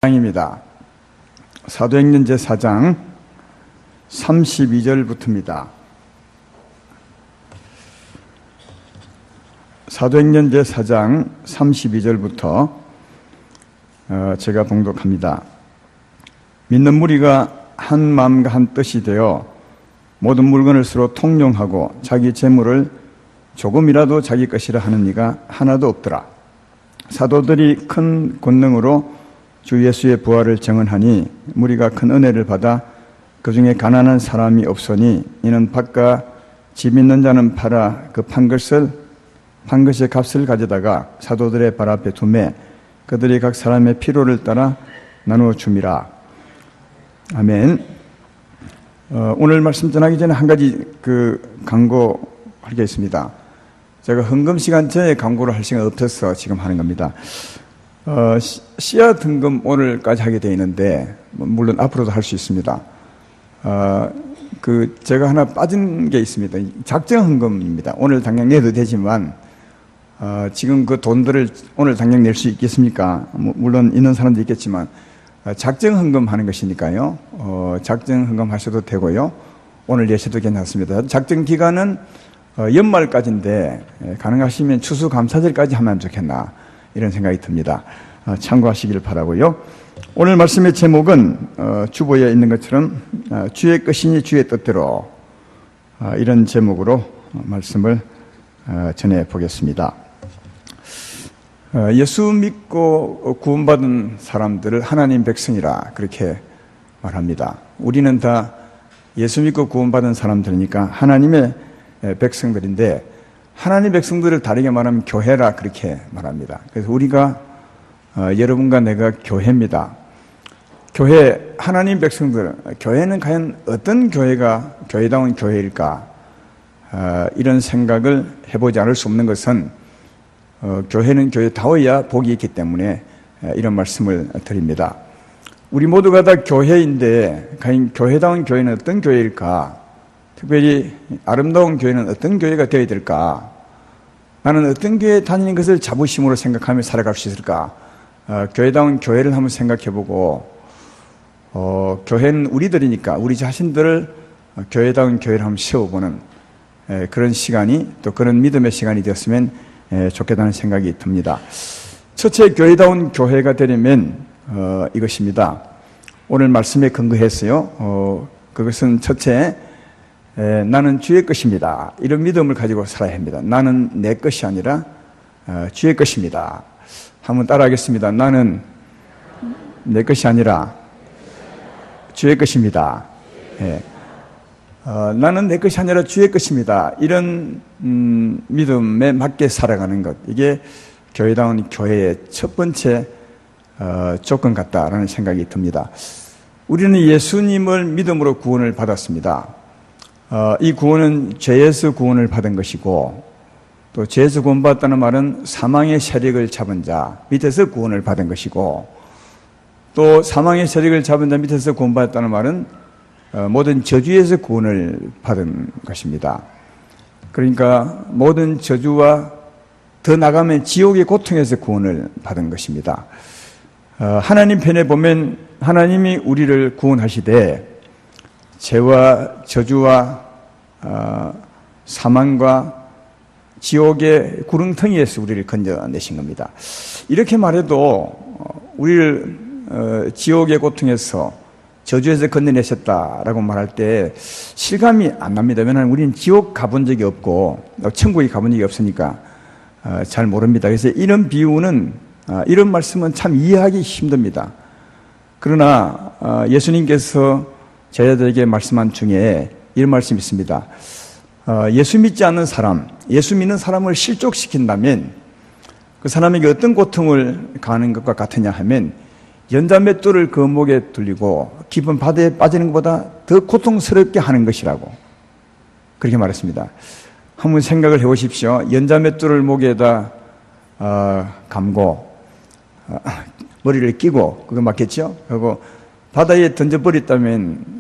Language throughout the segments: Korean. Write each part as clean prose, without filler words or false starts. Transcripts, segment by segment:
입니다. 사도행전 제4장 32절부터입니다. 사도행전 제4장 32절부터 제가 봉독합니다. 믿는 무리가 한 마음과 한 뜻이 되어 모든 물건을 서로 통용하고 자기 재물을 조금이라도 자기 것이라 하는 이가 하나도 없더라. 사도들이 큰 권능으로 주 예수의 부활을 증언하니 무리가 큰 은혜를 받아 그 중에 가난한 사람이 없으니 이는 밭과 집 있는 자는 팔아 그 판 것의 값을 가져다가 사도들의 발 앞에 두매 그들이 각 사람의 필요를 따라 나누어 줌이라. 아멘. 오늘 말씀 전하기 전에 한 가지 광고할 게 있습니다. 제가 헌금 시간 전에 광고를 할 시간 없어서 지금 하는 겁니다. 씨앗 헌금 오늘까지 하게 되어 있는데, 물론 앞으로도 할 수 있습니다. 제가 하나 빠진 게 있습니다. 작정 헌금입니다. 오늘 당장 내도 되지만, 지금 그 돈들을 오늘 당장 낼 수 있겠습니까? 물론 있는 사람도 있겠지만, 작정 헌금 하는 것이니까요. 작정 헌금 하셔도 되고요. 오늘 내셔도 괜찮습니다. 작정 기간은 연말까지인데, 가능하시면 추수감사절까지 하면 좋겠나. 이런 생각이 듭니다. 참고하시기를 바라고요. 오늘 말씀의 제목은 주보에 있는 것처럼 주의 것이니 주의 뜻대로, 이런 제목으로 말씀을 전해 보겠습니다. 예수 믿고 구원받은 사람들을 하나님 백성이라 그렇게 말합니다. 우리는 다 예수 믿고 구원받은 사람들이니까 하나님의 백성들인데, 하나님 백성들을 다르게 말하면 교회라 그렇게 말합니다. 그래서 우리가 여러분과 내가 교회입니다. 교회, 하나님 백성들, 교회는 과연 어떤 교회가 교회다운 교회일까? 이런 생각을 해보지 않을 수 없는 것은 교회는 교회다워야 복이 있기 때문에 이런 말씀을 드립니다. 우리 모두가 다 교회인데 과연 교회다운 교회는 어떤 교회일까? 특별히 아름다운 교회는 어떤 교회가 되어야 될까? 나는 어떤 교회에 다니는 것을 자부심으로 생각하며 살아갈 수 있을까? 교회다운 교회를 한번 생각해보고, 교회는 우리들이니까 우리 자신들을 교회다운 교회를 한번 세워보는 그런 시간이, 또 그런 믿음의 시간이 되었으면 좋겠다는 생각이 듭니다. 첫째, 교회다운 교회가 되려면 이것입니다. 오늘 말씀에 근거해서요. 그것은 첫째, 나는 주의 것입니다. 이런 믿음을 가지고 살아야 합니다. 나는 내 것이 아니라 주의 것입니다. 한번 따라하겠습니다. 나는 내 것이 아니라 주의 것입니다. 나는 내 것이 아니라 주의 것입니다. 이런 믿음에 맞게 살아가는 것, 이게 교회다운 교회의 첫 번째 조건 같다라는 생각이 듭니다. 우리는 예수님을 믿음으로 구원을 받았습니다. 이 구원은 죄에서 구원을 받은 것이고, 또 죄에서 구원받았다는 말은 사망의 세력을 잡은 자 밑에서 구원을 받은 것이고, 또 사망의 세력을 잡은 자 밑에서 구원받았다는 말은 모든 저주에서 구원을 받은 것입니다. 그러니까 모든 저주와 더 나가면 지옥의 고통에서 구원을 받은 것입니다. 하나님 편에 보면 하나님이 우리를 구원하시되 죄와 저주와 사망과 지옥의 구렁텅이에서 우리를 건져내신 겁니다. 이렇게 말해도 우리를 지옥의 고통에서, 저주에서 건져내셨다라고 말할 때 실감이 안 납니다. 왜냐하면 우리는 지옥 가본 적이 없고 천국에 가본 적이 없으니까 잘 모릅니다. 그래서 이런 비유는, 이런 말씀은 참 이해하기 힘듭니다. 그러나 예수님께서 제자들에게 말씀한 중에 이런 말씀이 있습니다. 예수 믿지 않는 사람, 예수 믿는 사람을 실족시킨다면 그 사람에게 어떤 고통을 가하는 것과 같으냐 하면, 연자맷돌을 그 목에 둘리고 깊은 바다에 빠지는 것보다 더 고통스럽게 하는 것이라고 그렇게 말했습니다. 한번 생각을 해보십시오. 연자맷돌을 목에다 감고 머리를 끼고, 그거 맞겠죠? 그리고 바다에 던져버렸다면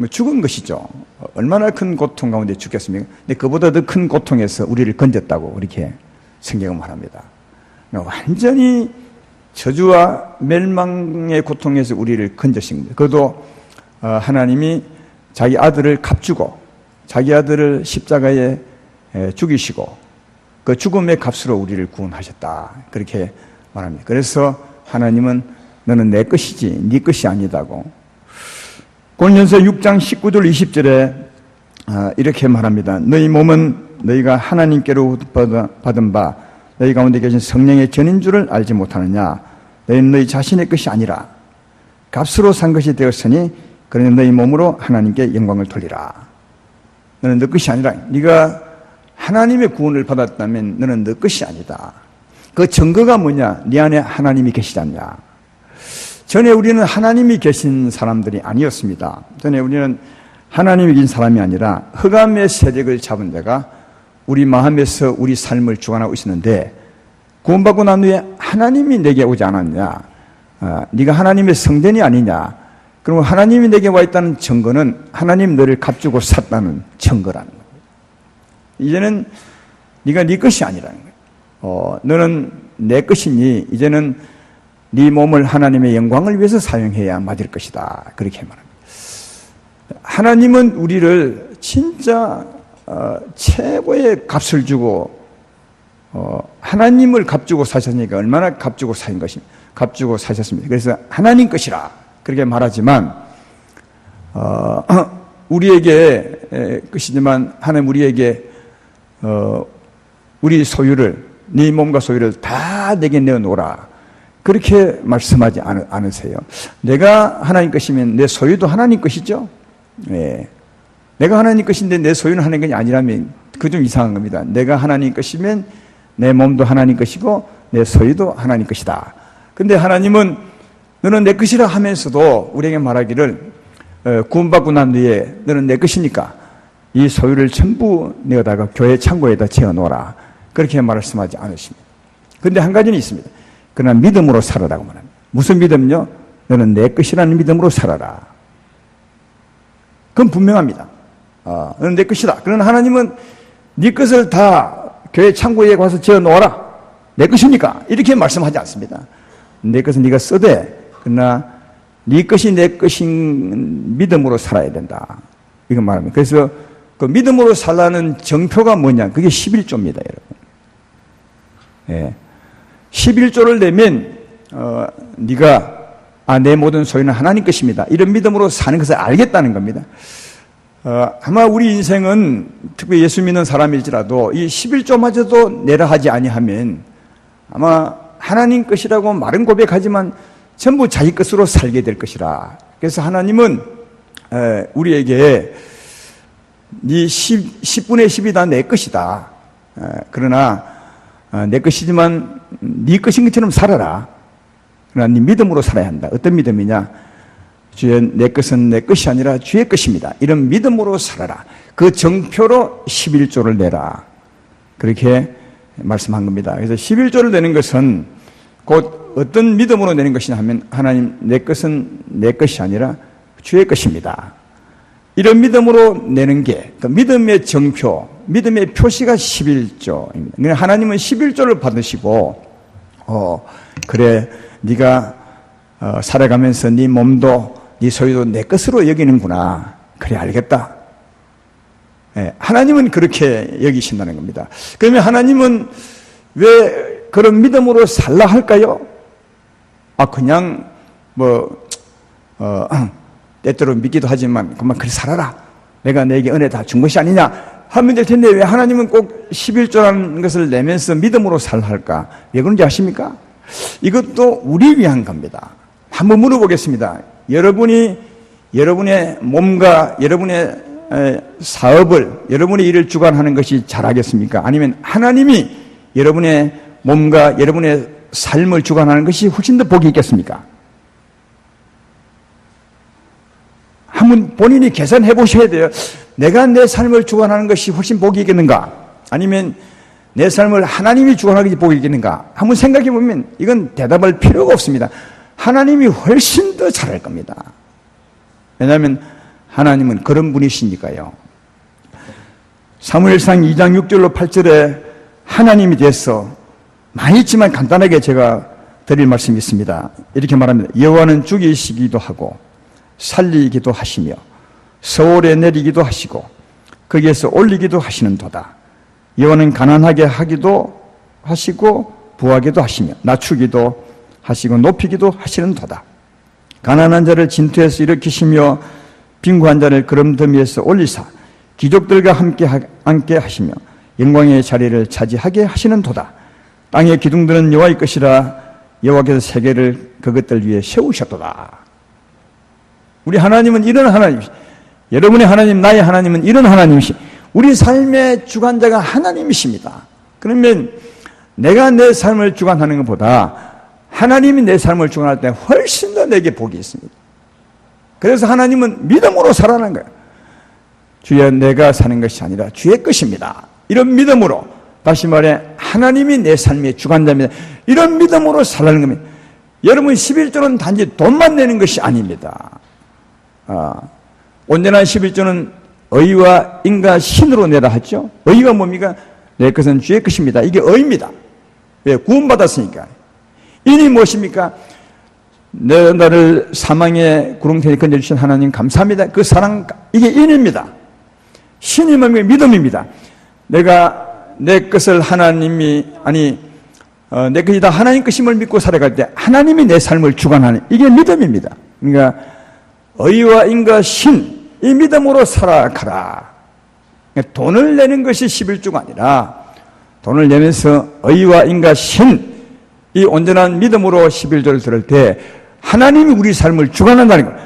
죽은 것이죠. 얼마나 큰 고통 가운데 죽겠습니까? 근데 그보다 더 큰 고통에서 우리를 건졌다고 그렇게 성경은 말합니다. 완전히 저주와 멸망의 고통에서 우리를 건져신 겁니다. 그것도 하나님이 자기 아들을 값주고 자기 아들을 십자가에 죽이시고 그 죽음의 값으로 우리를 구원하셨다. 그렇게 말합니다. 그래서 하나님은 너는 내 것이지 네 것이 아니다고. 고린도전서 6장 19절 20절에 이렇게 말합니다. 너희 몸은 너희가 하나님께로 받은 바 너희 가운데 계신 성령의 전인 줄을 알지 못하느냐. 너희는 너희 자신의 것이 아니라 값으로 산 것이 되었으니 그러니 너희 몸으로 하나님께 영광을 돌리라. 너는 너 것이 아니라 네가 하나님의 구원을 받았다면 너는 너 것이 아니다. 그 증거가 뭐냐? 네 안에 하나님이 계시지 않냐. 전에 우리는 하나님이 계신 사람들이 아니었습니다. 전에 우리는 하나님이 계신 사람이 아니라 흑암의 세력을 잡은 자가 우리 마음에서 우리 삶을 주관하고 있었는데 구원받고 난 후에 하나님이 내게 오지 않았냐? 네가 하나님의 성전이 아니냐? 그럼 하나님이 내게 와 있다는 증거는 하나님 너를 값주고 샀다는 증거라는 거예요. 이제는 네가 네 것이 아니라는 거예요. 너는 내 것이니 이제는 네 몸을 하나님의 영광을 위해서 사용해야 맞을 것이다. 그렇게 말합니다. 하나님은 우리를 진짜 최고의 값을 주고 하나님을 값주고 사셨으니까 얼마나 값주고 사신 것입니까? 값주고 사셨습니다. 그래서 하나님 것이라 그렇게 말하지만 우리에게 것이지만 하나님 우리에게 우리 소유를 네 몸과 소유를 다 내게 내어놓으라 그렇게 말씀하지 않으세요. 내가 하나님 것이면 내 소유도 하나님 것이죠. 네. 내가 하나님 것인데 내 소유는 하나님 것이 아니라면 그거 좀 이상한 겁니다. 내가 하나님 것이면 내 몸도 하나님 것이고 내 소유도 하나님 것이다. 근데 하나님은 너는 내 것이라 하면서도 우리에게 말하기를 구원받고 난 뒤에 너는 내 것이니까 이 소유를 전부 내어다가 교회 창고에다 채워놓아라. 그렇게 말씀하지 않으십니다. 그런데 한 가지는 있습니다. 그러나 믿음으로 살아라고 말합니다. 무슨 믿음요? 너는 내 것이라는 믿음으로 살아라. 그건 분명합니다. 너는 내 것이다. 그러나 하나님은 네 것을 다 교회 창고에 가서 채워놓아라. 내 것이니까 이렇게 말씀하지 않습니다. 내 것은 네가 써대. 그러나 네 것이 내 것인 믿음으로 살아야 된다. 이거 말합니다. 그래서 그 믿음으로 살라는 정표가 뭐냐? 그게 11조입니다, 여러분. 예. 11조를 내면 네가 내 모든 소유는 하나님 것입니다. 이런 믿음으로 사는 것을 알겠다는 겁니다. 아마 우리 인생은 특히 예수 믿는 사람일지라도 이 11조마저도 내라 하지 아니하면 아마 하나님 것이라고 말은 고백하지만 전부 자기 것으로 살게 될 것이라. 그래서 하나님은 우리에게 네 10분의 10이 다 내 것이다. 그러나 내 것이지만 네 것인 것처럼 살아라. 그러나 네 믿음으로 살아야 한다. 어떤 믿음이냐? 주의 내 것은 내 것이 아니라 주의 것입니다. 이런 믿음으로 살아라. 그 정표로 11조를 내라. 그렇게 말씀한 겁니다. 그래서 11조를 내는 것은 곧 어떤 믿음으로 내는 것이냐 하면 하나님 내 것은 내 것이 아니라 주의 것입니다. 이런 믿음으로 내는 게 그 믿음의 정표, 믿음의 표시가 11조입니다. 하나님은 11조를 받으시고 그래 네가 살아가면서 네 몸도 네 소유도 내 것으로 여기는구나. 그래 알겠다. 예, 하나님은 그렇게 여기신다는 겁니다. 그러면 하나님은 왜 그런 믿음으로 살라 할까요? 그냥 때때로 믿기도 하지만 그만 그리 살아라. 내가 내게 은혜 다 준 것이 아니냐 하면 될 텐데 왜 하나님은 꼭 11조라는 것을 내면서 믿음으로 살라 할까? 왜 그런지 아십니까? 이것도 우리 위한 겁니다. 한번 물어보겠습니다. 여러분의 몸과 여러분의 사업을, 여러분의 일을 주관하는 것이 잘하겠습니까? 아니면 하나님이 여러분의 몸과 여러분의 삶을 주관하는 것이 훨씬 더 복이 있겠습니까? 한번 본인이 계산해 보셔야 돼요. 내가 내 삶을 주관하는 것이 훨씬 복이 있겠는가? 아니면 내 삶을 하나님이 주관하는 것이 복이 있겠는가? 한번 생각해 보면 이건 대답할 필요가 없습니다. 하나님이 훨씬 더 잘할 겁니다. 왜냐하면 하나님은 그런 분이시니까요. 사무엘상 2장 6절로 8절에 하나님이 대해서 많이 있지만 간단하게 제가 드릴 말씀이 있습니다. 이렇게 말합니다. 여호와는 죽이시기도 하고 살리기도 하시며 서울에 내리기도 하시고 거기에서 올리기도 하시는도다. 여호와는 가난하게 하기도 하시고 부하게도 하시며 낮추기도 하시고 높이기도 하시는도다. 가난한 자를 진토에서 일으키시며 빈곤한 자를 구름더미에서 올리사 귀족들과 함께 앉게 하시며 영광의 자리를 차지하게 하시는도다. 땅의 기둥들은 여호와의 것이라 여호와께서 세계를 그것들 위에 세우셨도다. 우리 하나님은 이런 하나님이시. 여러분의 하나님, 나의 하나님은 이런 하나님이시. 우리 삶의 주관자가 하나님이십니다. 그러면 내가 내 삶을 주관하는 것보다 하나님이 내 삶을 주관할 때 훨씬 더 내게 복이 있습니다. 그래서 하나님은 믿음으로 살아가는 거예요. 주여, 내가 사는 것이 아니라 주의 것입니다. 이런 믿음으로, 다시 말해 하나님이 내 삶의 주관자입니다. 이런 믿음으로 살아가는 겁니다. 여러분, 11조는 단지 돈만 내는 것이 아닙니다. 온전한 11조는 의와 인과 신으로 내라 하죠. 의가 뭡니까? 내 것은 주의 것입니다. 이게 의입니다. 왜? 구원받았으니까. 인이 무엇입니까? 나를 사망의 구렁텅이에 건져주신 하나님 감사합니다. 그 사랑, 이게 인입니다. 신이 뭡니까? 믿음입니다. 내가 내 것을 하나님이, 내 것이 다 하나님 것임을 믿고 살아갈 때 하나님이 내 삶을 주관하는, 이게 믿음입니다. 그러니까 의와 인과 신, 이 믿음으로 살아가라. 그러니까 돈을 내는 것이 11조가 아니라 돈을 내면서 의와 인과 신, 이 온전한 믿음으로 11조를 들을 때 하나님이 우리 삶을 주관한다는 거예요.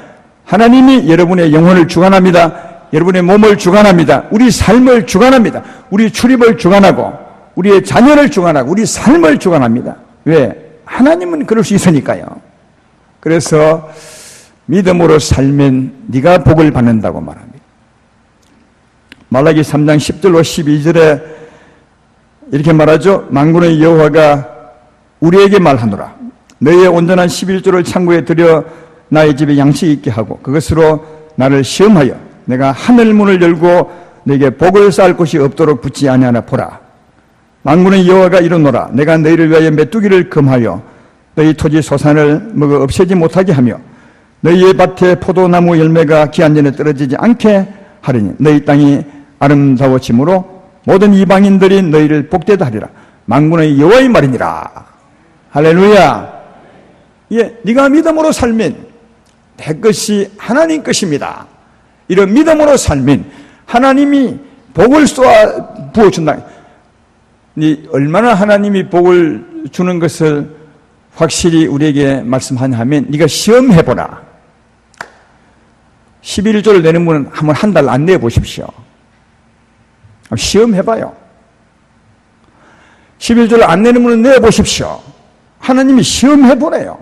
하나님이 여러분의 영혼을 주관합니다. 여러분의 몸을 주관합니다. 우리 삶을 주관합니다. 우리 출입을 주관하고 우리의 자녀를 주관하고 우리 삶을 주관합니다. 왜? 하나님은 그럴 수 있으니까요. 그래서 믿음으로 살면 네가 복을 받는다고 말합니다. 말라기 3장 10절로 12절에 이렇게 말하죠. 만군의 여호와가 우리에게 말하노라. 너희의 온전한 11조를 창고에 들여 나의 집에 양식 있게 하고 그것으로 나를 시험하여 내가 하늘 문을 열고 내게 복을 쌓을 곳이 없도록 붙지 아니하나 보라. 만군의 여호와가 이르노라. 내가 너희를 위하여 메뚜기를 금하여 너희 토지 소산을 먹어 없애지 못하게 하며 너희의 밭에 포도나무 열매가 기한 전에 떨어지지 않게 하리니 너희 땅이 아름다워짐으로 모든 이방인들이 너희를 복되다 하리라. 만군의 여호와의 말이니라. 할렐루야. 예, 네가 믿음으로 살면 내 것이 하나님 것입니다. 이런 믿음으로 살면 하나님이 복을 쏘아 부어준다. 얼마나 하나님이 복을 주는 것을 확실히 우리에게 말씀하냐 하면 네가 시험해보라. 11조를 내는 분은 한번 한 달 안 내보십시오. 시험해봐요. 11조를 안 내는 분은 내보십시오. 하나님이 시험해보래요.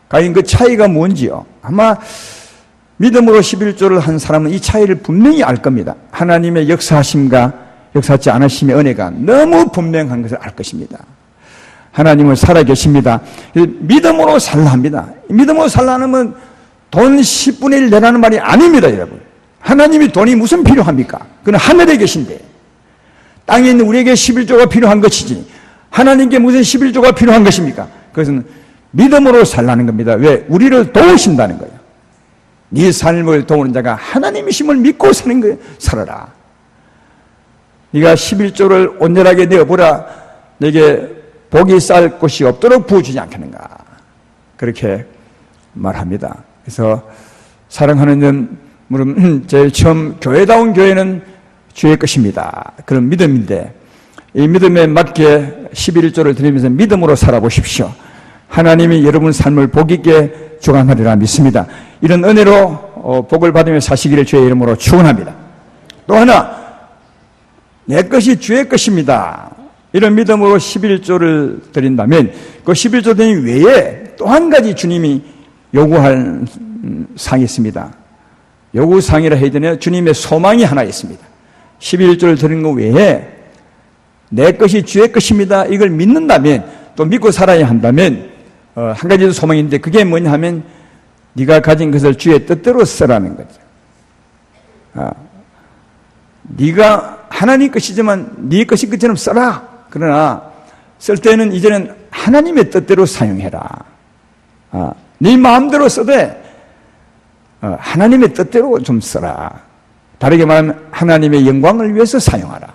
과연 그 차이가 뭔지요? 아마 믿음으로 11조를 한 사람은 이 차이를 분명히 알 겁니다. 하나님의 역사하심과 역사하지 않으심의 은혜가 너무 분명한 것을 알 것입니다. 하나님은 살아계십니다. 믿음으로 살라 합니다. 믿음으로 살라는 돈 10분의 1 내라는 말이 아닙니다, 여러분. 하나님이 돈이 무슨 필요합니까? 그는 하늘에 계신데 땅에 있는 우리에게 11조가 필요한 것이지 하나님께 무슨 11조가 필요한 것입니까? 그것은 믿음으로 살라는 겁니다. 왜? 우리를 도우신다는 거예요. 네 삶을 도우는 자가 하나님이심을 믿고 사는 거예요. 살아라. 네가 11조를 온전하게 내어보라. 내게 복이 쌓을 곳이 없도록 부어주지 않겠는가. 그렇게 말합니다. 그래서 사랑하는 여러분, 제일 처음 교회다운 교회는 주의 것입니다. 그런 믿음인데 이 믿음에 맞게 11조를 드리면서 믿음으로 살아보십시오. 하나님이 여러분 삶을 복 있게 주관하리라 믿습니다. 이런 은혜로 복을 받으며 사시기를 주의 이름으로 축원합니다. 또 하나, 내 것이 주의 것입니다. 이런 믿음으로 11조를 드린다면 그 11조 드린 외에 또 한 가지 주님이 요구할 사항이 있습니다. 요구사항이라 해야 되나요? 주님의 소망이 하나 있습니다. 11조를 드린 것 외에 내 것이 주의 것입니다. 이걸 믿는다면 또 믿고 살아야 한다면 한 가지 소망이 있는데 그게 뭐냐 하면 네가 가진 것을 주의 뜻대로 쓰라는 거죠. 네가 하나님 것이지만 네 것인 것처럼 써라. 그러나 쓸 때는 이제는 하나님의 뜻대로 사용해라. 네 마음대로 써되 하나님의 뜻대로 좀 써라. 다르게 말하면 하나님의 영광을 위해서 사용하라.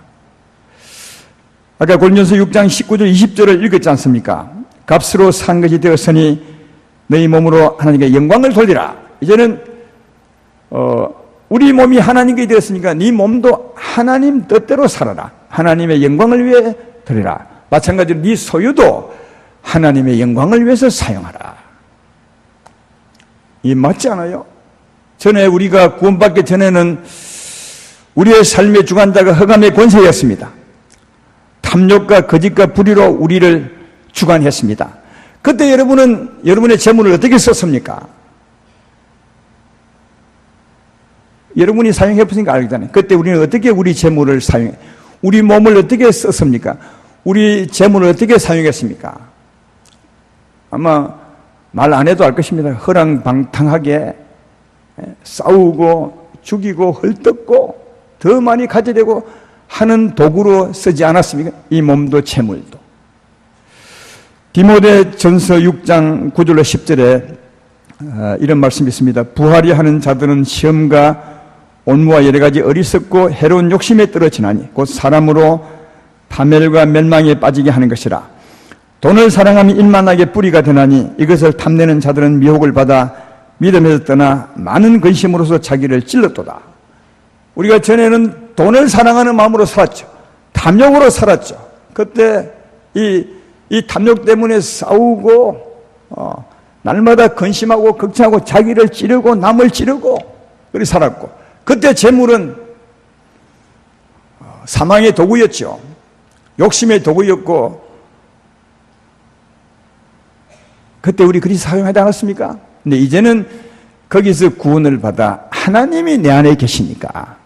아까 고린도서 6장 19절 20절을 읽었지 않습니까? 값으로 산 것이 되었으니 너희 몸으로 하나님께 영광을 돌리라. 이제는 우리 몸이 하나님께 되었으니까 네 몸도 하나님 뜻대로 살아라. 하나님의 영광을 위해 드리라. 마찬가지로 네 소유도 하나님의 영광을 위해서 사용하라. 이 맞지 않아요? 전에 우리가 구원받기 전에는 우리의 삶의 주관자가 흑암의 권세였습니다. 탐욕과 거짓과 불의로 우리를 주관했습니다. 그때 여러분은 여러분의 재물을 어떻게 썼습니까? 여러분이 사용해 보시니까 알겠잖아요. 그때 우리는 어떻게 우리 재물을 사용해, 우리 몸을 어떻게 썼습니까? 우리 재물을 어떻게 사용했습니까? 아마 말 안 해도 알 것입니다. 허랑방탕하게 싸우고 죽이고 헐뜯고 더 많이 가져되고 하는 도구로 쓰지 않았습니까? 이 몸도 재물도. 디모데전서 6장 9절로 10절에 이런 말씀이 있습니다. 부하려 하는 자들은 시험과 온무와 여러 가지 어리석고 해로운 욕심에 떨어지나니 곧 사람으로 파멸과 멸망에 빠지게 하는 것이라. 돈을 사랑하면 일만하게 뿌리가 되나니 이것을 탐내는 자들은 미혹을 받아 믿음에서 떠나 많은 근심으로서 자기를 찔렀도다. 우리가 전에는 돈을 사랑하는 마음으로 살았죠. 탐욕으로 살았죠. 그때 이 탐욕 때문에 싸우고 날마다 근심하고 걱정하고 자기를 찌르고 남을 찌르고 그렇게 살았고, 그때 재물은 사망의 도구였죠. 욕심의 도구였고, 그때 우리 그리 사용하지 않았습니까? 근데 이제는 거기서 구원을 받아 하나님이 내 안에 계시니까,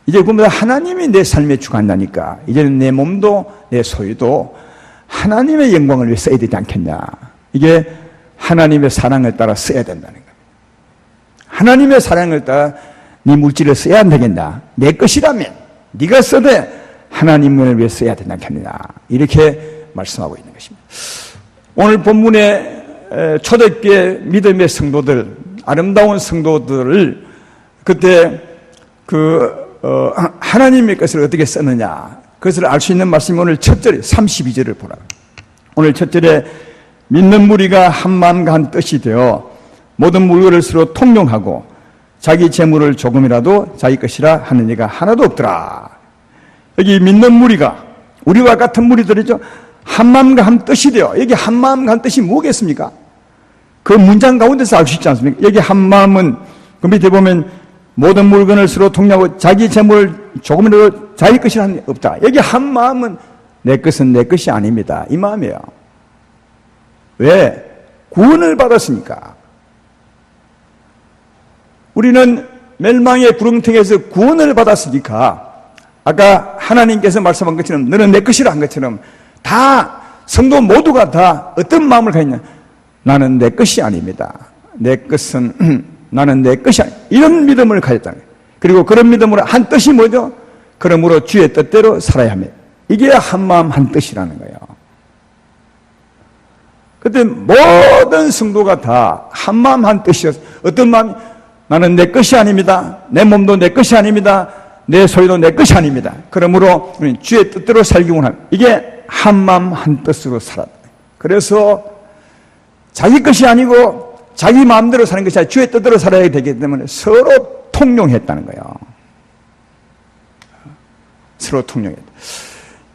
이제 그보다 하나님이 내 삶에 주관하니까 이제는 내 몸도 내 소유도 하나님의 영광을 위해 써야 되지 않겠냐. 이게 하나님의 사랑을 따라 써야 된다는 거예요. 하나님의 사랑을 따라 네 물질을 써야 안 되겠나. 내 것이라면 네가 써되 하나님을 위해 써야 되지 않겠느냐. 이렇게 말씀하고 있는 것입니다. 오늘 본문의 초대교회 믿음의 성도들, 아름다운 성도들을 그때 하나님의 것을 어떻게 썼느냐, 그것을 알 수 있는 말씀이 오늘 첫 절에 32절을 보라. 오늘 첫 절에 믿는 무리가 한 마음과 한 뜻이 되어 모든 물건을 서로 통용하고 자기 재물을 조금이라도 자기 것이라 하는 이가 하나도 없더라. 여기 믿는 무리가 우리와 같은 무리들이죠. 한 마음과 한 뜻이 되어, 여기 한 마음과 한 뜻이 뭐겠습니까? 그 문장 가운데서 알 수 있지 않습니까? 여기 한 마음은 그 밑에 보면 모든 물건을 서로 통용하고 자기 재물을 조금이라도 자기 것이라 하는 게 없다. 여기 한 마음은 내 것은 내 것이 아닙니다. 이 마음이에요. 왜? 구원을 받았으니까. 우리는 멸망의 구렁텅이에서 구원을 받았으니까, 아까 하나님께서 말씀한 것처럼 너는 내 것이라 한 것처럼 다 성도 모두가 다 어떤 마음을 가졌냐, 나는 내 것이 아닙니다. 내 것은 나는 내 것이 아니다. 이런 믿음을 가졌다는 거예요. 그리고 그런 믿음으로 한 뜻이 뭐죠? 그러므로 주의 뜻대로 살아야 합니다. 이게 한 마음 한 뜻이라는 거예요. 그때 모든 성도가 다 한 마음 한 뜻이었어요. 어떤 마음이, 나는 내 것이 아닙니다. 내 몸도 내 것이 아닙니다. 내 소유도 내 것이 아닙니다. 그러므로 우리는 주의 뜻대로 살기 원합니다. 이게 한 마음 한 뜻으로 살았다. 그래서 자기 것이 아니고 자기 마음대로 사는 것이 아니라 주의 뜻대로 살아야 되기 때문에 서로 통용했다는 거예요. 서로 통용했다.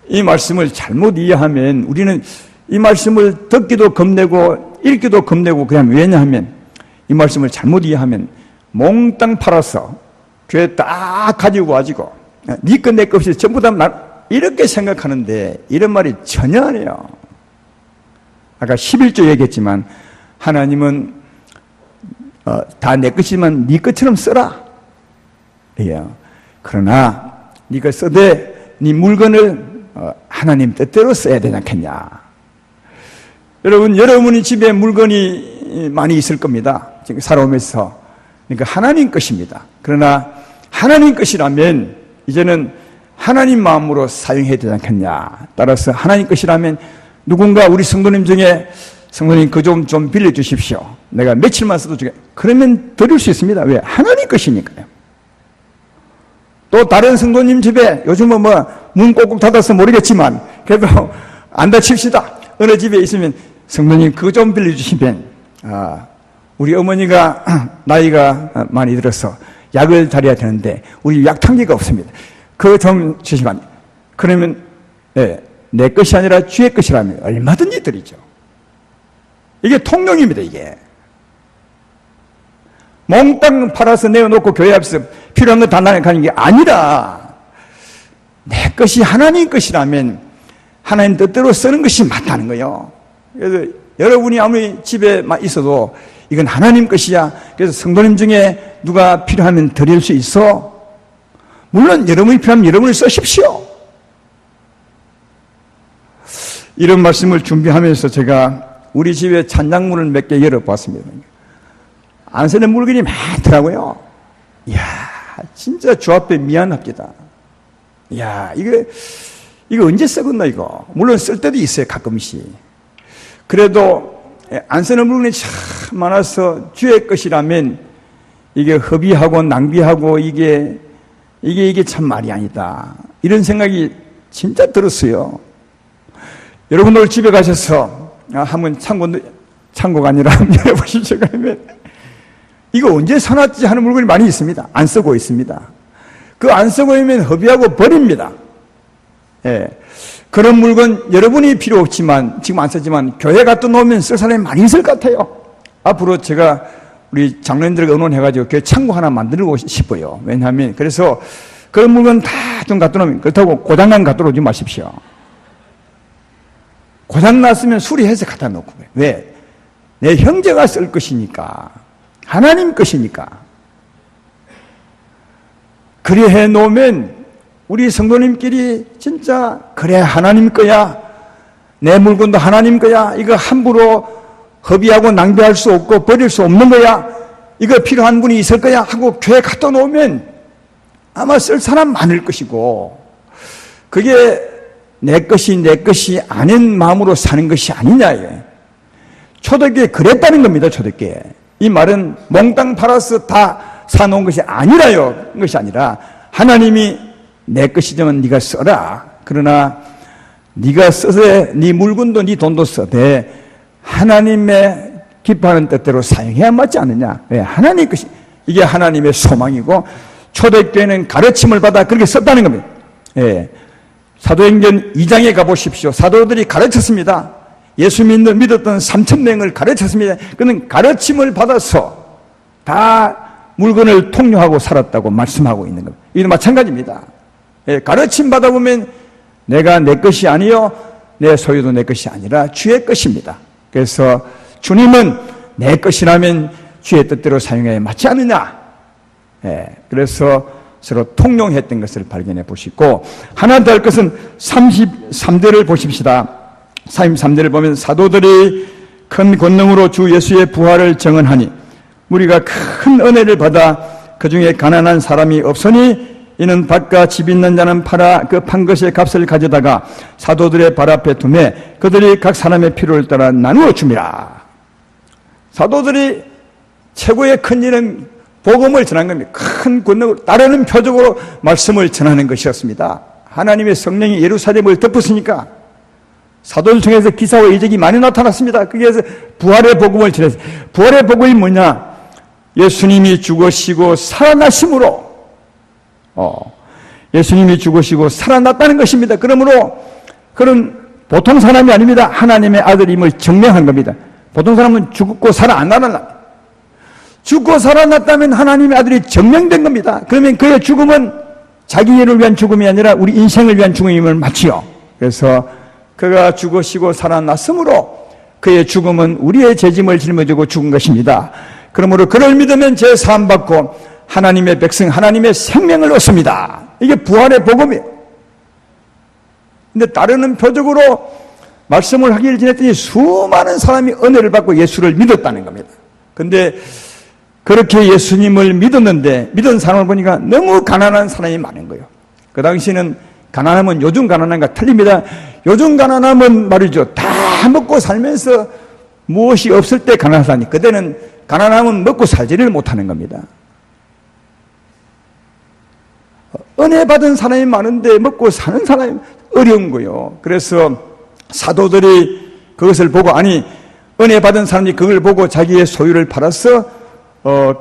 이 말씀을 잘못 이해하면 우리는 이 말씀을 듣기도 겁내고 읽기도 겁내고, 그냥 왜냐하면 이 말씀을 잘못 이해하면 몽땅 팔아서 교회 딱 가지고 와지고 네 것 내 것 없이 전부 다 이렇게 생각하는데, 이런 말이 전혀 아니에요. 아까 11조 얘기했지만 하나님은 다 내 것이지만 네 것처럼 써라. 예. 그러나 네가 써되 네 물건을 하나님 뜻대로 써야 되지 않겠냐. 여러분, 여러분이 집에 물건이 많이 있을 겁니다. 지금 살아오면서. 그러니까 하나님 것입니다. 그러나 하나님 것이라면 이제는 하나님 마음으로 사용해야 되지 않겠냐. 따라서 하나님 것이라면 누군가 우리 성도님 중에 성도님 그 좀 빌려주십시오. 내가 며칠만 써도 주게. 그러면 드릴 수 있습니다. 왜? 하나님 것이니까요. 또 다른 성도님 집에 요즘은 문 꼭꼭 닫아서 모르겠지만 그래도 안 다칩시다. 어느 집에 있으면 성도님 그거 좀 빌려주시면 우리 어머니가 나이가 많이 들어서 약을 다려야 되는데 우리 약탕기가 없습니다. 그거 좀 주시면 그러면 내 것이 아니라 주의 것이라면 얼마든지 드리죠. 이게 통용입니다. 이게 몽땅 팔아서 내어놓고 교회 앞에서 필요한 거 다 나눠가는 게 아니라 내 것이 하나님 것이라면 하나님 뜻대로 쓰는 것이 맞다는 거예요. 그래서 여러분이 아무리 집에 있어도 이건 하나님 것이야. 그래서 성도님 중에 누가 필요하면 드릴 수 있어. 물론 여러분이 필요하면 여러분을 쓰십시오. 이런 말씀을 준비하면서 제가 우리 집에 찬장문을 몇 개 열어봤습니다. 안 쓰는 물건이 많더라고요. 이야, 진짜 주 앞에 미안합니다. 이야, 이거 언제 썩었나, 이거. 물론 쓸 때도 있어요, 가끔씩. 그래도 안 쓰는 물건이 참 많아서 주의 것이라면 이게 허비하고 낭비하고 이게 참 말이 아니다. 이런 생각이 진짜 들었어요. 여러분들 집에 가셔서 한번 창고가 아니라 열어보시죠. 그러면 이거 언제 사놨지 하는 물건이 많이 있습니다. 안 쓰고 있습니다. 그 안 쓰고 있으면 허비하고 버립니다. 그런 물건 여러분이 필요 없지만 지금 안 쓰지만 교회 갖다 놓으면 쓸 사람이 많이 있을 것 같아요. 앞으로 제가 우리 장로님들과 의논해가지고 교회 창고 하나 만들고 싶어요. 왜냐하면 그래서 그런 물건 다 좀 갖다 놓으면 그렇다고 고장난 갖다 놓지 마십시오. 고장났으면 수리해서 갖다 놓고. 왜? 내 형제가 쓸 것이니까. 하나님 것이니까. 그래 해 놓으면 우리 성도님끼리 진짜 그래 하나님 거야. 내 물건도 하나님 거야. 이거 함부로 허비하고 낭비할 수 없고 버릴 수 없는 거야. 이거 필요한 분이 있을 거야 하고 교회 갖다 놓으면 아마 쓸 사람 많을 것이고 그게 내 것이 아닌 마음으로 사는 것이 아니냐. 초대교회 그랬다는 겁니다. 초대교회. 이 말은 몽땅 팔아서 다 사놓은 것이 아니라요. 그것이 아니라 하나님이 내 것이지만 네가 써라. 그러나 네가 써서 네 물건도 네 돈도 써대 하나님의 기뻐하는 뜻대로 사용해야 맞지 않느냐. 왜? 하나님 것이 이게 하나님의 소망이고 초대교회는 가르침을 받아 그렇게 썼다는 겁니다. 사도행전 2장에 가보십시오. 사도들이 가르쳤습니다. 예수 믿었던 3,000명을 가르쳤습니다. 그는 가르침을 받아서 다 물건을 통용하고 살았다고 말씀하고 있는 겁니다. 이도 마찬가지입니다. 가르침 받아보면 내가 내 것이 아니요 내 소유도 내 것이 아니라 주의 것입니다. 그래서 주님은 내 것이라면 주의 뜻대로 사용해야 맞지 않느냐. 그래서 서로 통용했던 것을 발견해 보시고 하나 더 할 것은 33절을 보십시다. 33절을 보면 사도들이 큰 권능으로 주 예수의 부활을 증언하니 우리가 큰 은혜를 받아 그 중에 가난한 사람이 없으니 이는 밭과 집 있는 자는 팔아 그 판 것의 값을 가져다가 사도들의 발 앞에 두매 그들이 각 사람의 필요를 따라 나누어 줍니다. 사도들이 최고의 큰 일은 복음을 전한 겁니다. 큰 권능으로 따르는 표적으로 말씀을 전하는 것이었습니다. 하나님의 성령이 예루살렘을 덮었으니까 사도를 통해서 기사와 이적이 많이 나타났습니다. 그래서 부활의 복음을 전했어요. 부활의 복음이 뭐냐? 예수님이 죽으시고 살아나심으로 예수님이 죽으시고 살아났다는 것입니다. 그러므로 그런 보통 사람이 아닙니다. 하나님의 아들임을 증명한 겁니다. 보통 사람은 죽고 살아났다. 죽고 살아났다면 하나님의 아들이 증명된 겁니다. 그러면 그의 죽음은 자기 일을 위한 죽음이 아니라 우리 인생을 위한 죽음임을 맞지요. 그래서 그가 죽으시고 살아났으므로 그의 죽음은 우리의 죄짐을 짊어지고 죽은 것입니다. 그러므로 그를 믿으면 죄 사함 받고 하나님의 백성, 하나님의 생명을 얻습니다. 이게 부활의 복음이에요. 근데 따르는 표적으로 말씀을 하기를 지냈더니 수많은 사람이 은혜를 받고 예수를 믿었다는 겁니다. 근데 그렇게 예수님을 믿었는데 믿은 사람을 보니까 너무 가난한 사람이 많은 거예요. 그 당시에는 가난함은 요즘 가난함과 틀립니다. 요즘 가난함은 말이죠. 다 먹고 살면서 무엇이 없을 때 가난하다니. 그때는 가난함은 먹고 살지를 못하는 겁니다. 은혜 받은 사람이 많은데 먹고 사는 사람이 어려운 거예요. 그래서 사도들이 그것을 보고, 아니 은혜 받은 사람이 그걸 보고 자기의 소유를 팔아서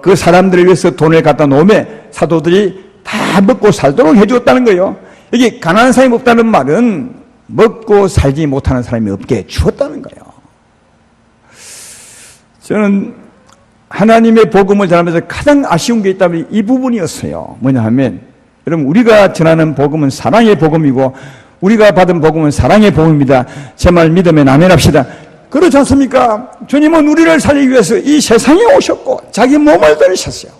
그 사람들을 위해서 돈을 갖다 놓으면 사도들이 다 먹고 살도록 해주었다는 거예요. 여기 가난한 사람이 없다는 말은 먹고 살지 못하는 사람이 없게 주었다는 거예요. 저는 하나님의 복음을 전하면서 가장 아쉬운 게 있다면 이 부분이었어요. 뭐냐 하면, 여러분, 우리가 전하는 복음은 사랑의 복음이고 우리가 받은 복음은 사랑의 복음입니다. 제 말 믿으면 아멘 합시다. 그렇지 않습니까? 주님은 우리를 살리기 위해서 이 세상에 오셨고 자기 몸을 들이셨어요.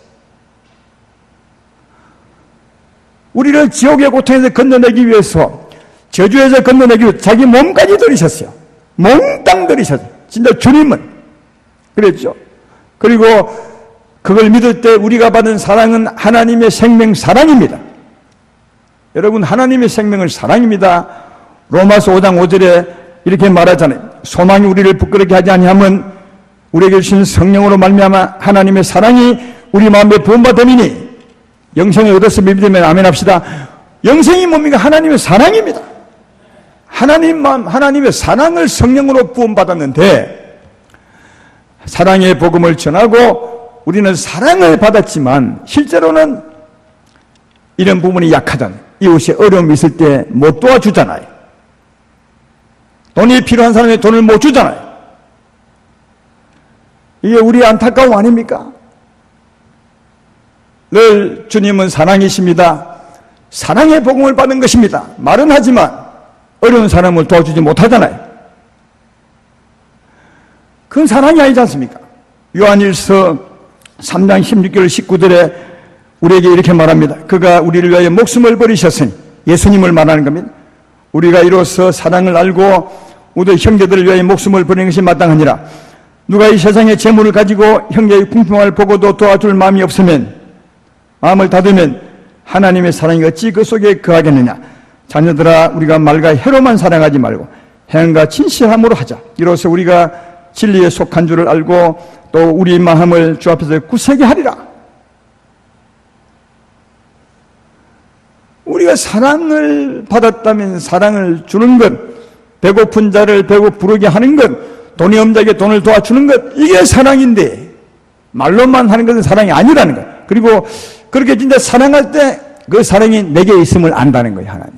우리를 지옥의 고통에서 건너내기 위해서, 저주에서 건너내기 위해서 자기 몸까지 들이셨어요. 몽땅 들이셨어요. 진짜 주님은 그랬죠. 그리고 그걸 믿을 때 우리가 받은 사랑은 하나님의 생명 사랑입니다. 여러분, 하나님의 생명은 사랑입니다. 로마서 5장 5절에 이렇게 말하잖아요. 소망이 우리를 부끄럽게 하지 아니하면 우리에게 주신 성령으로 말미암아 하나님의 사랑이 우리 마음에 부음받음이니 영생을 얻었음을 믿으면 아멘 합시다. 영생이 뭡니까? 하나님의 사랑입니다. 하나님의 사랑을 성령으로 부음받았는데, 사랑의 복음을 전하고 우리는 사랑을 받았지만 실제로는 이런 부분이 약하잖아요. 이웃이 어려움이 있을 때 못 도와주잖아요. 돈이 필요한 사람에 돈을 못 주잖아요. 이게 우리의 안타까움 아닙니까? 늘 주님은 사랑이십니다. 사랑의 복음을 받은 것입니다. 말은 하지만 어려운 사람을 도와주지 못하잖아요. 그건 사랑이 아니지 않습니까? 요한일서 3장 16절 19절에 우리에게 이렇게 말합니다. 그가 우리를 위하여 목숨을 버리셨으니, 예수님을 말하는 겁니다. 우리가 이로써 사랑을 알고 우리 형제들을 위하여 목숨을 버리는 것이 마땅하니라. 누가 이 세상의 재물을 가지고 형제의 궁핍함을 보고도 도와줄 마음이 없으면, 마음을 닫으면 하나님의 사랑이 어찌 그 속에 거하겠느냐. 자녀들아, 우리가 말과 해로만 사랑하지 말고 행함과 진실함으로 하자. 이로써 우리가 진리에 속한 줄을 알고 또 우리 마음을 주 앞에서 굳세게 하리라. 우리가 사랑을 받았다면 사랑을 주는 것, 배고픈 자를 배고프게 하는 것, 돈이 없는 자에게 돈을 도와주는 것, 이게 사랑인데 말로만 하는 것은 사랑이 아니라는 것. 그리고 그렇게 진짜 사랑할 때 그 사랑이 내게 있음을 안다는 거예요. 하나님.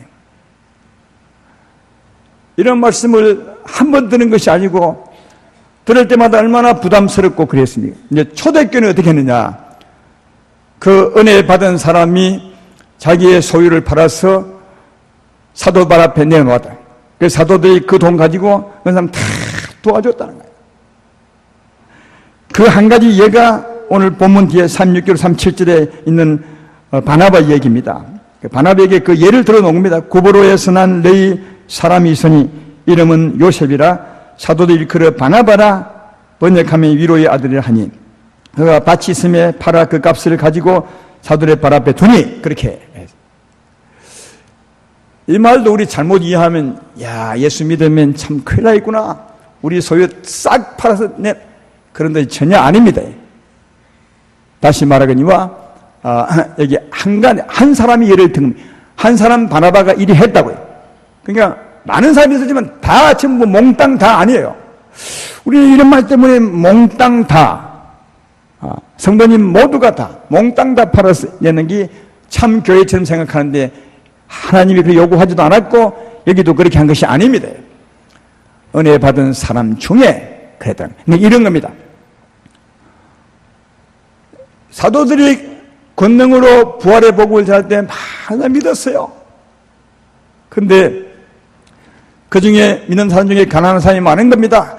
이런 말씀을 한 번 듣는 것이 아니고 들을 때마다 얼마나 부담스럽고 그랬습니까? 이제 초대교회는 어떻게 했느냐? 그 은혜 받은 사람이 자기의 소유를 팔아서 사도발 앞에 내놓았다. 그 사도들이 그 돈 가지고 그 사람 다 도와줬다는 거예요. 그 한 가지 예가 오늘 본문 뒤에 36절 37절에 있는 바나바 얘기입니다. 바나바에게 그 예를 들어 놓은 겁니다. 구브로에서 난 레위 사람이 있으니 이름은 요셉이라 사도들이 그를 바나바라 번역하면 위로의 아들이라 하니 그가 밭이 있음에 팔아 그 값을 가지고 사도들의 발 앞에 두니, 그렇게 이 말도 우리 잘못 이해하면, 야, 예수 믿으면 참 큰일 나겠구나, 우리 소유 싹 팔아서 내, 그런데 전혀 아닙니다. 다시 말하거니와 여기 한 사람이 예를 든, 한 사람 바나바가 일이 했다고요. 그러니까 많은 사람이 있었지만 다 전부 몽땅 다 아니에요. 우리 이런 말 때문에 몽땅 다, 성도님 모두가 다 몽땅 다 팔아서 내는 게 참 교회처럼 생각하는데 하나님이 그 요구하지도 않았고 여기도 그렇게 한 것이 아닙니다. 은혜 받은 사람 중에 그랬다. 이런 겁니다. 사도들이 권능으로 부활의 복음을 전할 때 많이 믿었어요. 근데 그 중에 믿는 사람 중에 가난한 사람이 많은 겁니다.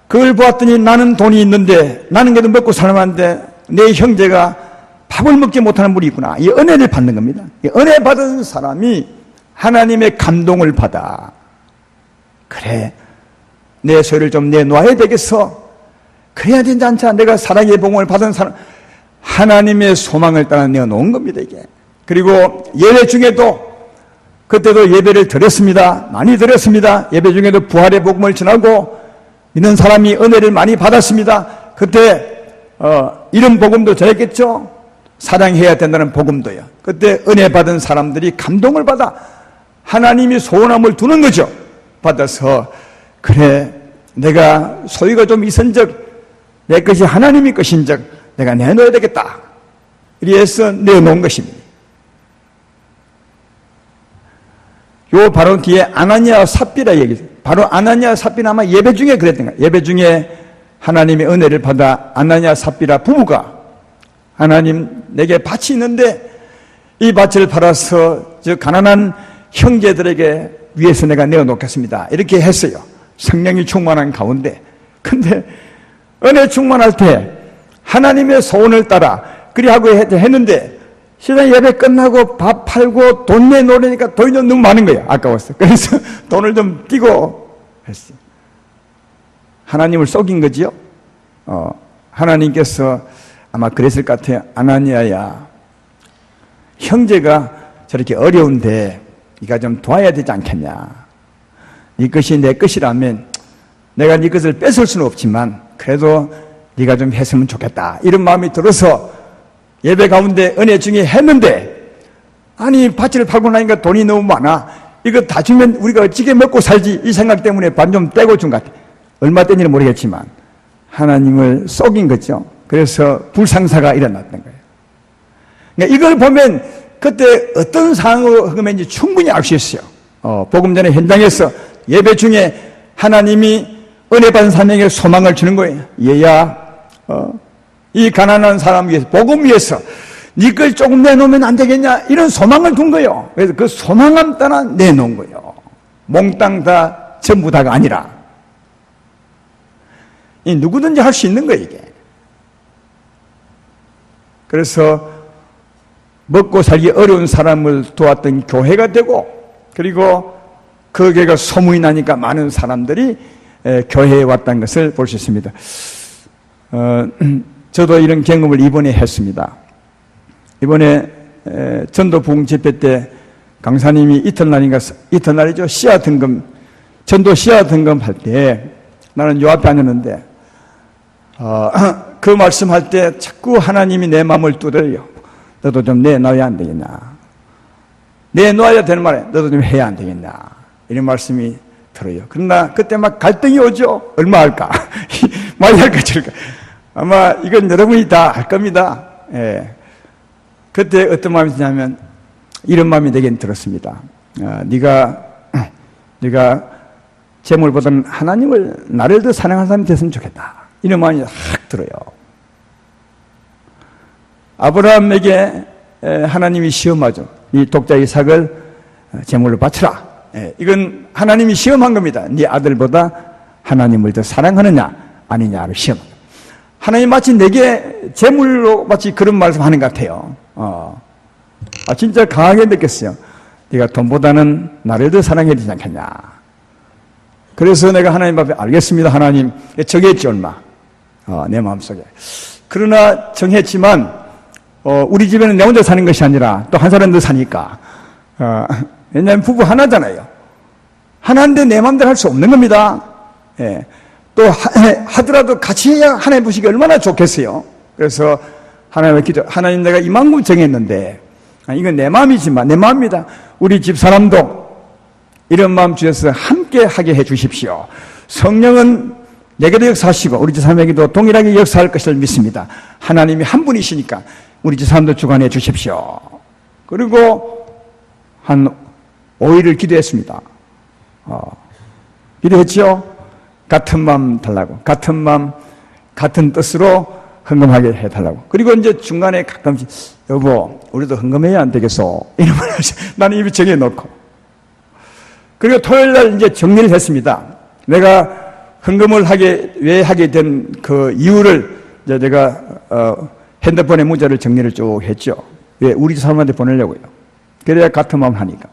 그걸 보았더니 나는 돈이 있는데, 나는 그래도 먹고 살만한데 내 형제가 밥을 먹지 못하는 분이 있구나. 이 은혜를 받는 겁니다. 이 은혜 받은 사람이 하나님의 감동을 받아. 그래, 내 소유를 좀 내놓아야 되겠어. 그래야 되지 않자. 내가 사랑의 복음을 받은 사람, 하나님의 소망을 따라 내어놓은 겁니다, 이게. 그리고 예배 중에도 그때도 예배를 드렸습니다. 많이 드렸습니다. 예배 중에도 부활의 복음을 전하고 믿는 사람이 은혜를 많이 받았습니다. 그때 이런 복음도 전했겠죠. 사랑해야 된다는 복음도요. 그때 은혜 받은 사람들이 감동을 받아 하나님이 소원함을 두는 거죠. 받아서 그래 내가 소유가 좀 있은즉 내 것이 하나님의 것인즉 내가 내놓아야 되겠다. 이래서 내놓은 것입니다. 요 바로 뒤에 아나니아와 삽비라 얘기죠. 바로 아나니아와 삽비는 아마 예배 중에 그랬던 거예요. 예배 중에 하나님의 은혜를 받아 아나니아 삽비라 부부가 하나님 내게 밭이 있는데 이 밭을 팔아서 저 가난한 형제들에게 위해서 내가 내어놓겠습니다. 이렇게 했어요. 성령이 충만한 가운데. 근데 은혜 충만할 때 하나님의 소원을 따라 그리하고 했는데 시장 예배 끝나고 밥 팔고 돈 내놓으니까 돈이 너무 많은 거예요. 아까웠어. 그래서 돈을 좀 띄고 했어요. 하나님을 속인 거지요. 하나님께서 아마 그랬을 것 같아요. 아나니아야, 형제가 저렇게 어려운데 네가 좀 도와야 되지 않겠냐. 네 것이 내 것이라면 내가 네 것을 뺏을 수는 없지만 그래도 네가 좀 했으면 좋겠다. 이런 마음이 들어서 예배 가운데 은혜 중에 했는데 아니 밭을 팔고 나니까 돈이 너무 많아. 이거 다 주면 우리가 어찌게 먹고 살지 이 생각 때문에 반 좀 떼고 준 것 같아. 얼마 떼인지는 모르겠지만 하나님을 속인 거죠. 그래서 불상사가 일어났던 거예요. 그러니까 이걸 보면 그때 어떤 상황으로 흥했는지 충분히 알 수 있어요. 복음 전의 현장에서 예배 중에 하나님이 은혜 받은 사람에게 소망을 주는 거예요. 얘야, 이 가난한 사람 위해서, 복음 위해서 네 걸 조금 내놓으면 안 되겠냐 이런 소망을 둔 거예요. 그래서 그 소망함 따라 내놓은 거예요. 몽땅 다 전부 다가 아니라 누구든지 할 수 있는 거예요. 이게. 그래서 먹고 살기 어려운 사람을 도왔던 교회가 되고 그리고 그 교회가 소문이 나니까 많은 사람들이 교회에 왔다는 것을 볼 수 있습니다. 저도 이런 경험을 이번에 했습니다. 이번에 전도 부흥 집회 때 강사님이 이튿날이죠. 시야 등금, 전도 시야 등금 할 때 나는 요 앞에 앉았는데 그 말씀할 때 자꾸 하나님이 내 마음을 두드려요. 너도 좀 내놔야 안 되겠나. 내놔야 되는 말에 너도 좀 해야 안 되겠나. 이런 말씀이 들어요. 그러나 그때 막 갈등이 오죠. 얼마 할까? 많이 할까 저럴까? 아마 이건 여러분이 다 할 겁니다. 예. 그때 어떤 마음이 드냐면 이런 마음이 내겐 들었습니다. 네가 재물보다는 하나님을 나를 더 사랑하는 사람이 됐으면 좋겠다. 이런 마음이 확 들어요. 아브라함에게 하나님이 시험하죠. 이 독자 이삭을 제물로 바쳐라. 이건 하나님이 시험한 겁니다. 네 아들보다 하나님을 더 사랑하느냐 아니냐를 시험합니다. 하나님 마치 내게 제물로 마치 그런 말씀하는 것 같아요. 진짜 강하게 느꼈어요. 네가 돈보다는 나를 더 사랑해야 되지 않겠냐. 그래서 내가 하나님 앞에 알겠습니다. 하나님 정했지 얼마. 내 마음속에. 그러나 정했지만 우리 집에는 내 혼자 사는 것이 아니라 또 한 사람 더 사니까 왜냐하면 부부 하나잖아요. 하나인데 내 마음대로 할 수 없는 겁니다. 예. 또 하더라도 같이 해야 하나님 보시기 얼마나 좋겠어요. 그래서 하나님을 기도, 하나님 내가 이만큼 정했는데 이건 내 마음이지만 내 마음입니다. 우리 집사람도 이런 마음 주셔서 함께 하게 해 주십시오. 성령은 내게도 역사하시고 우리 집사람에게도 동일하게 역사할 것을 믿습니다. 하나님이 한 분이시니까 우리 집사람도 주관해 주십시오. 그리고 한 5일을 기도했습니다. 기도했죠. 같은 마음 달라고, 같은 마음, 같은 뜻으로 헌금하게 해달라고. 그리고 이제 중간에 가끔씩 여보, 우리도 헌금해야 안 되겠어. 이런 말 하시. 나는 입에 정해놓고. 그리고 토요일 날 이제 정리를 했습니다. 내가 헌금을 왜 하게 된 그 이유를 이제 내가 핸드폰에 문자를 정리를 쭉 했죠. 왜? 우리 사람한테 보내려고요. 그래야 같은 마음 하니까.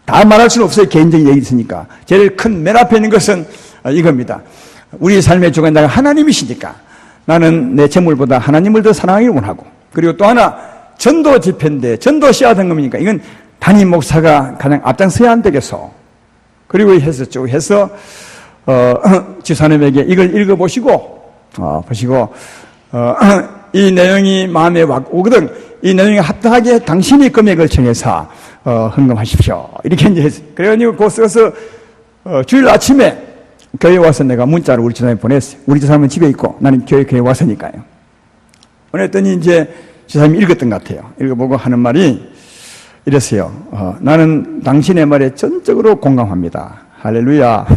다 말할 수는 없어요. 개인적인 얘기 있으니까. 제일 큰 맨 앞에 있는 것은 이겁니다. 우리 삶의 주관자가 하나님이시니까 나는 내 재물보다 하나님을 더 사랑하기를 원하고, 그리고 또 하나 전도 집회인데 전도 씨앗 헌금이니까 이건 담임 목사가 가장 앞장서야 안 되겠어. 그리고 해서 쭉 해서 지사님에게 이걸 읽어보시고 이 내용이 마음에 오거든. 이 내용에 합당하게 당신이 금액을 정해서 헌금하십시오. 이렇게 이제 했어요. 그래가지고 그거 써서 주일 아침에 교회에 와서 내가 문자를 우리 지사님에 보냈어요. 우리 지사님은 집에 있고 나는 교회에 왔으니까요. 보냈더니 이제 지사님이 읽었던 것 같아요. 읽어보고 하는 말이 이랬어요. 나는 당신의 말에 전적으로 공감합니다. 할렐루야.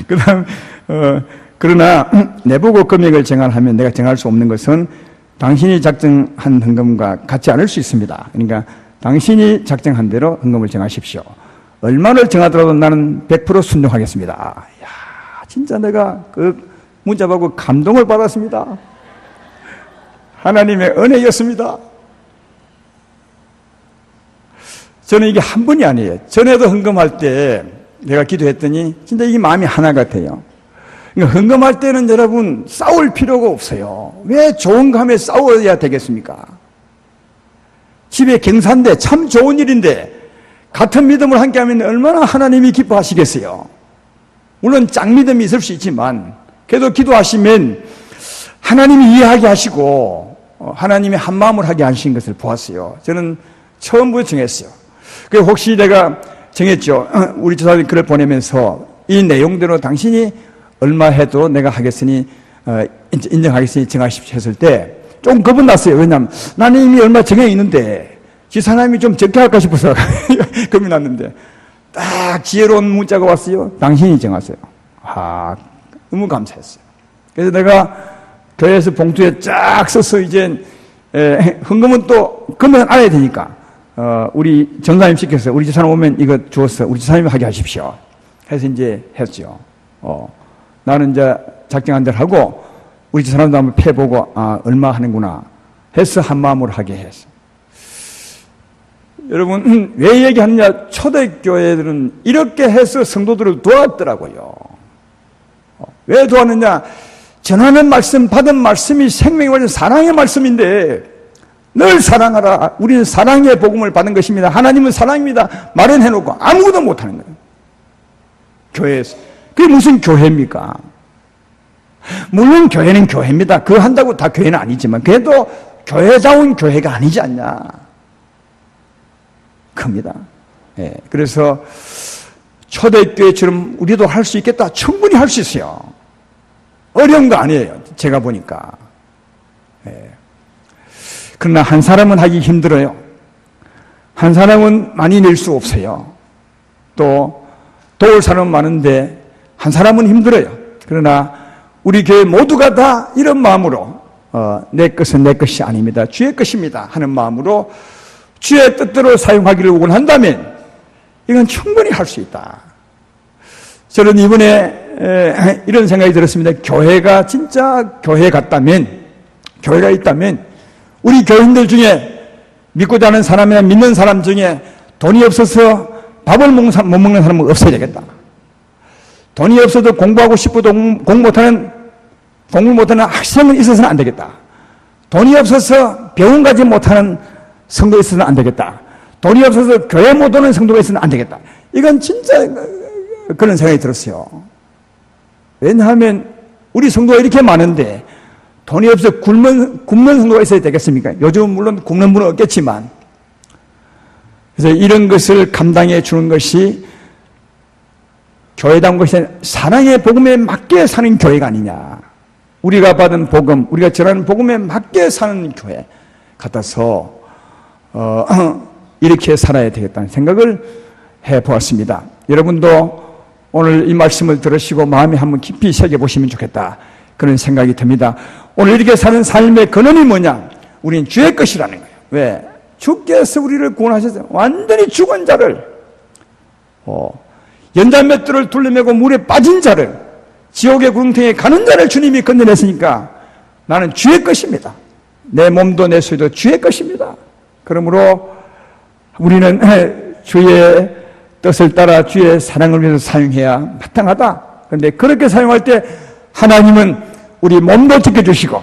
그 다음, 그러나 내보고 금액을 정하면 내가 정할 수 없는 것은 당신이 작정한 헌금과 같지 않을 수 있습니다. 그러니까 당신이 작정한 대로 헌금을 정하십시오. 얼마를 정하더라도 나는 100% 순종하겠습니다. 야, 진짜 내가 그 문자 받고 감동을 받았습니다. 하나님의 은혜였습니다. 저는 이게 한 번이 아니에요. 전에도 헌금할 때 내가 기도했더니 진짜 이게 마음이 하나 같아요. 그러니까 헌금할 때는 여러분 싸울 필요가 없어요. 왜 좋은 거 하면 싸워야 되겠습니까? 집에 경사인데 참 좋은 일인데 같은 믿음을 함께 하면 얼마나 하나님이 기뻐하시겠어요. 물론 짝믿음이 있을 수 있지만 그래도 기도하시면 하나님이 이해하게 하시고 하나님이 한마음을 하게 하신 것을 보았어요. 저는 처음부터 정했어요. 그 혹시 내가 정했죠. 우리 지사님 글을 보내면서 이 내용대로 당신이 얼마 해도 내가 하겠으니 인정하겠으니 정하십시오 했을 때 좀 겁은 났어요. 왜냐하면 나는 이미 얼마 정해 있는데 지사님이 좀 적게 할까 싶어서 겁이 났는데 딱 지혜로운 문자가 왔어요. 당신이 정하세요. 너무 감사했어요. 그래서 내가 교회에서 봉투에 쫙 써서 이제 헌금은 또 금액은 알아야 되니까 우리 전사님 시켜서 우리 지사님 오면 이거 주었어. 우리 지사님이 하게 하십시오. 해서 이제 했죠. 나는 이제 작정한 대로 하고 우리 지사님도 한번 패보고 얼마 하는구나 해서 한 마음으로 하게 했어. 여러분 왜 얘기하느냐? 초대교회들은 이렇게 해서 성도들을 도왔더라고요. 왜 도왔느냐? 전하는 말씀, 받은 말씀이 생명이 완전 사랑의 말씀인데 늘 사랑하라. 우리는 사랑의 복음을 받은 것입니다. 하나님은 사랑입니다. 말은 해놓고 아무것도 못하는 거예요. 교회에서. 그게 무슨 교회입니까? 물론 교회는 교회입니다. 그거 한다고 다 교회는 아니지만 그래도 교회다운 교회가 아니지 않냐. 큽니다. 예, 그래서 초대교회처럼 우리도 할 수 있겠다. 충분히 할 수 있어요. 어려운 거 아니에요. 제가 보니까. 예. 그러나 한 사람은 하기 힘들어요. 한 사람은 많이 낼 수 없어요. 또 도울 사람은 많은데 한 사람은 힘들어요. 그러나 우리 교회 모두가 다 이런 마음으로 내 것은 내 것이 아닙니다. 주의 것입니다 하는 마음으로 주의 뜻대로 사용하기를 원한다면 이건 충분히 할 수 있다. 저는 이번에 이런 생각이 들었습니다. 교회가 진짜 교회 같다면, 교회가 있다면 우리 교인들 중에 믿고자 하는 사람이나 믿는 사람 중에 돈이 없어서 밥을 못 먹는 사람은 없어야 되겠다. 돈이 없어도 공부하고 싶어도 공부 못하는 학생은 있어서는 안 되겠다. 돈이 없어서 병원 가지 못하는 성도가 있어서는 안 되겠다. 돈이 없어서 교회 못 오는 성도가 있어서는 안 되겠다. 이건 진짜 그런 생각이 들었어요. 왜냐하면 우리 성도가 이렇게 많은데 돈이 없어서 굶는 성도가 있어야 되겠습니까? 요즘은 물론 굶는 분은 없겠지만, 그래서 이런 것을 감당해 주는 것이 교회다운 것이 사랑의 복음에 맞게 사는 교회가 아니냐. 우리가 받은 복음, 우리가 전하는 복음에 맞게 사는 교회 같아서 이렇게 살아야 되겠다는 생각을 해보았습니다. 여러분도 오늘 이 말씀을 들으시고 마음에 한번 깊이 새겨보시면 좋겠다, 그런 생각이 듭니다. 오늘 이렇게 사는 삶의 근원이 뭐냐? 우리는 주의 것이라는 거예요. 왜? 주께서 우리를 구원하셨어요. 완전히 죽은 자를, 연자맷돌을 둘러매고 물에 빠진 자를, 지옥의 구렁텅이에 가는 자를 주님이 건져냈으니까 나는 주의 것입니다. 내 몸도 내 소유도 주의 것입니다. 그러므로 우리는 주의 뜻을 따라 주의 사랑을 위해서 사용해야 마땅하다. 그런데 그렇게 사용할 때 하나님은 우리 몸도 지켜주시고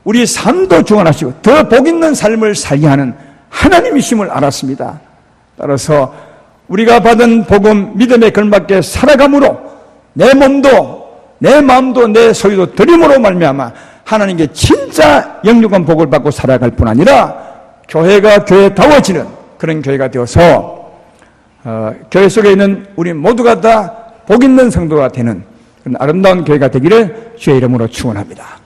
우리 삶도 주관하시고 더 복 있는 삶을 살게 하는 하나님이심을 알았습니다. 따라서 우리가 받은 복음 믿음에 걸맞게 살아감으로 내 몸도 내 마음도 내 소유도 드림으로 말미암아 하나님께 진짜 영육한 복을 받고 살아갈 뿐 아니라 교회가 교회다워지는 그런 교회가 되어서 교회 속에 있는 우리 모두가 다 복 있는 성도가 되는 그런 아름다운 교회가 되기를 주의 이름으로 축원합니다.